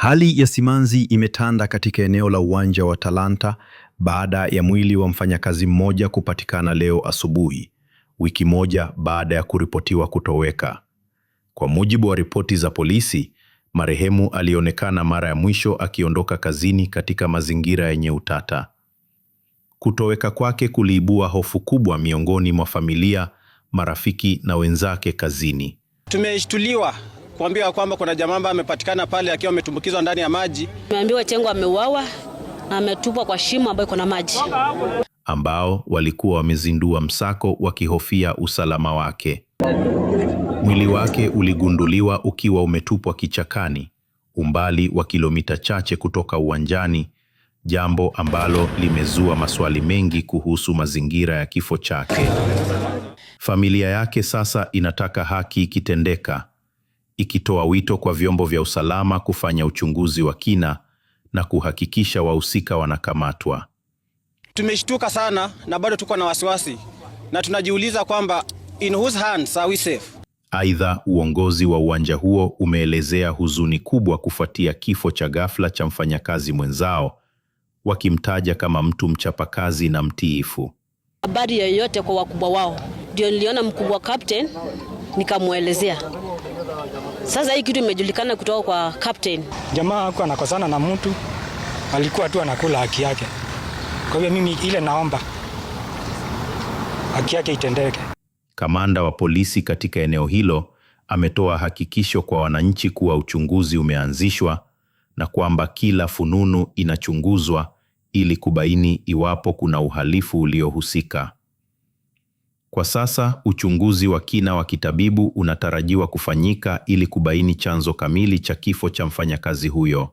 Hali ya simanzi imetanda katika eneo la uwanja wa Talanta baada ya mwili wa mfanyakazi mmoja kupatikana leo asubuhi, wiki moja baada ya kuripotiwa kutoweka. Kwa mujibu wa ripoti za polisi, marehemu alionekana mara ya mwisho akiondoka kazini katika mazingira yenye utata. Kutoweka kwake kuliibua hofu kubwa miongoni mwa familia, marafiki na wenzake kazini. Tumeshtuliwa kuambiwa kwamba kuna jamaa ambaye amepatikana pale akiwa ametumbukizwa ndani ya maji. Tumeambiwa Chengo ameuawa na ametupwa kwa shimo ambayo iko na maji. Ambao walikuwa wamezindua msako wakihofia usalama wake. Mwili wake uligunduliwa ukiwa umetupwa kichakani, umbali wa kilomita chache kutoka uwanjani, jambo ambalo limezua maswali mengi kuhusu mazingira ya kifo chake. Familia yake sasa inataka haki ikitendeka, ikitoa wito kwa vyombo vya usalama kufanya uchunguzi wa kina na kuhakikisha wahusika wanakamatwa. Tumeshtuka sana na bado tuko na wasiwasi na tunajiuliza kwamba in whose hands are we safe? Aidha, uongozi wa uwanja huo umeelezea huzuni kubwa kufuatia kifo cha ghafla cha mfanyakazi mwenzao, wakimtaja kama mtu mchapakazi na mtiifu. Habari yoyote kwa wakubwa wao, ndio niliona mkubwa captain nikamuelezea. Sasa hii kitu imejulikana kutoka kwa captain. Jamaa hakuwa anakosana na mtu, alikuwa tu anakula haki yake. Kwa hivyo mimi ile naomba haki yake itendeke. Kamanda wa polisi katika eneo hilo ametoa hakikisho kwa wananchi kuwa uchunguzi umeanzishwa na kwamba kila fununu inachunguzwa ili kubaini iwapo kuna uhalifu uliohusika. Kwa sasa uchunguzi wa kina wa kitabibu unatarajiwa kufanyika ili kubaini chanzo kamili cha kifo cha mfanyakazi huyo.